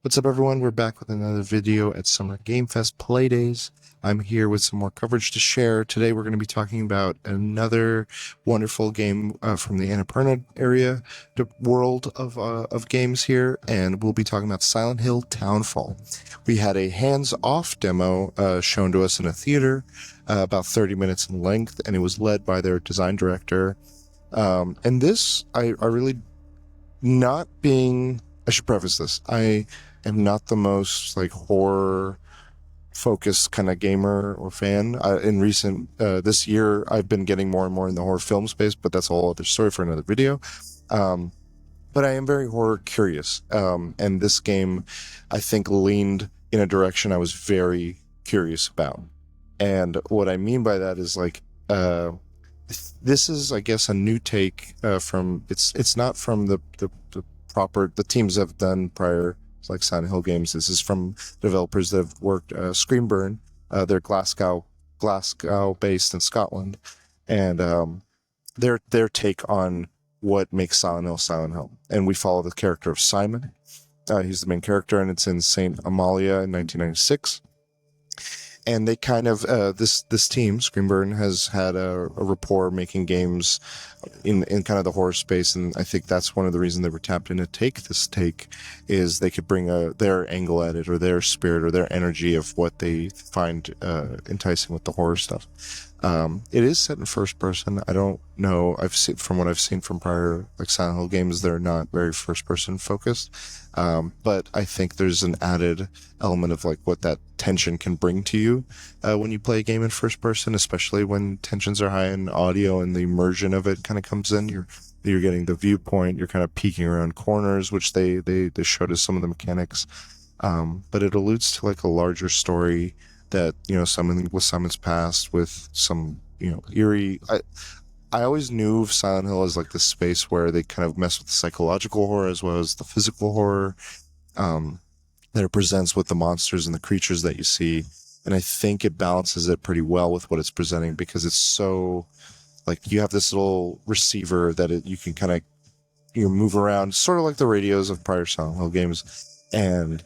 What's up, everyone? We're back with another video at Summer Game Fest Playdays. I'm here with some more coverage to share. Today, we're going to be talking about another wonderful game from the Annapurna area, the world of games here, and we'll be talking about Silent Hill Townfall. We had a hands-off demo shown to us in a theater, about 30 minutes in length, and it was led by their design director. And this, I really not being. I should preface this. I am not the most horror focused kind of gamer or fan. In recent this year, I've been getting more and more in the horror film space, but that's a whole other story for another video. But I am very horror curious, and this game, I think, leaned in a direction I was very curious about. And what I mean by that is this is, I guess, a new take from it's not from the teams have done prior, like Silent Hill games. This is from developers that have worked Screamburn. They're Glasgow based in Scotland, and their take on what makes Silent Hill. And we follow the character of Simon. He's the main character, and it's in Saint Amalia in 1996. And they kind of this team, Screamburn, has had a rapport making games in kind of the horror space, and I think that's one of the reasons they were tapped in to take this take, is they could bring their angle at it, or their spirit, or their energy of what they find enticing with the horror stuff. It is set in first person. I don't know. From what I've seen from prior Silent Hill games, they're not very first person focused. But I think there's an added element of what that tension can bring to you when you play a game in first person, especially when tensions are high in audio and the immersion of it kind of comes in. You're getting the viewpoint. You're kind of peeking around corners, which they showed us some of the mechanics. But it alludes to a larger story that, something with Simon's past, with some, eerie. I always knew of Silent Hill as this space where they kind of mess with the psychological horror as well as the physical horror that it presents with the monsters and the creatures that you see. And I think it balances it pretty well with what it's presenting, because it's so you have this little receiver that you can kind of move around, sort of like the radios of prior Silent Hill games, and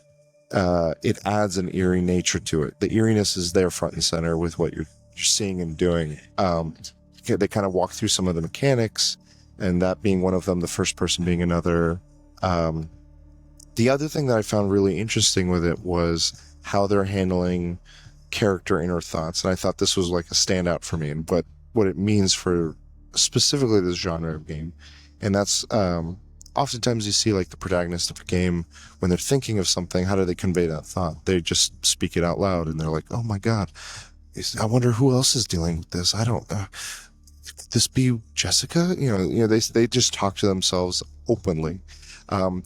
it adds an eerie nature to it. The eeriness is there front and center with what you're seeing and doing. They kind of walk through some of the mechanics, and that being one of them, the first person being another. The other thing that I found really interesting with it was how they're handling character inner thoughts, and I thought this was a standout for me, and what it means for specifically this genre of game. And that's oftentimes you see the protagonist of a game, when they're thinking of something, how do they convey that thought? They just speak it out loud, and they're like, oh my god, I wonder who else is dealing with this. I don't could this be Jessica? They just talk to themselves openly.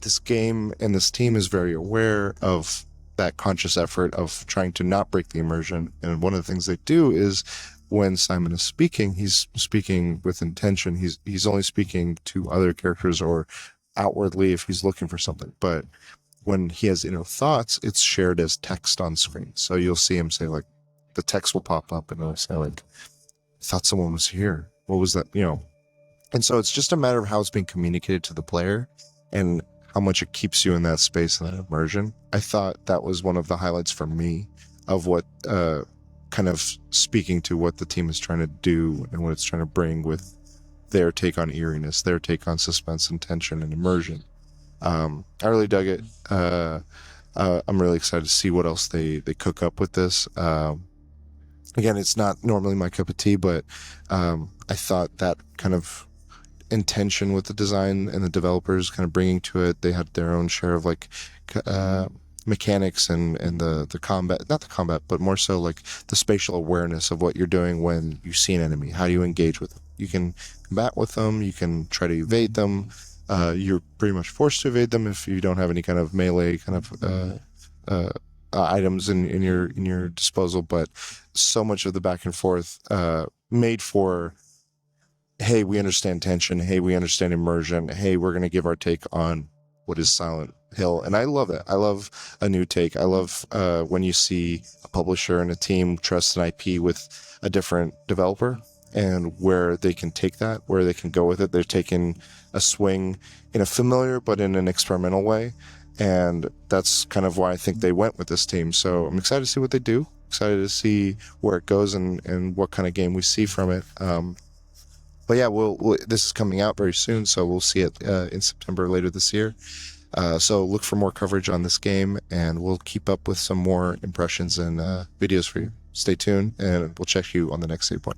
This game and this team is very aware of that conscious effort of trying to not break the immersion. And one of the things they do is, when Simon is speaking, he's speaking with intention. He's only speaking to other characters, or outwardly if he's looking for something. But when he has inner thoughts, it's shared as text on screen. So you'll see him say the text will pop up, and it'll say I thought someone was here. What was that? And so it's just a matter of how it's being communicated to the player, and how much it keeps you in that space and that immersion. I thought that was one of the highlights for me of what kind of speaking to what the team is trying to do and what it's trying to bring with their take on eeriness, their take on suspense and tension and immersion. I really dug it. I'm really excited to see what else they cook up with this. Again, it's not normally my cup of tea, but I thought that kind of intention with the design and the developers kind of bringing to it, they had their own share of mechanics and the combat, not the combat, but more so the spatial awareness of what you're doing when you see an enemy. How do you engage with them? You can combat with them, you can try to evade them. You're pretty much forced to evade them if you don't have any kind of melee kind of items in your disposal. But so much of the back and forth made for, hey, we understand tension, hey, we understand immersion, hey, we're going to give our take on what is Silent Hill. And I love it. I love a new take. I love when you see a publisher and a team trust an IP with a different developer, and where they can take that, where they can go with it. They're taking a swing in a familiar but in an experimental way, and that's kind of why I think they went with this team. So I'm excited to see what they do. Excited to see where it goes and what kind of game we see from it. But yeah, this is coming out very soon, so we'll see it in September later this year. So look for more coverage on this game, and we'll keep up with some more impressions and videos for you. Stay tuned, and we'll check you on the next save point.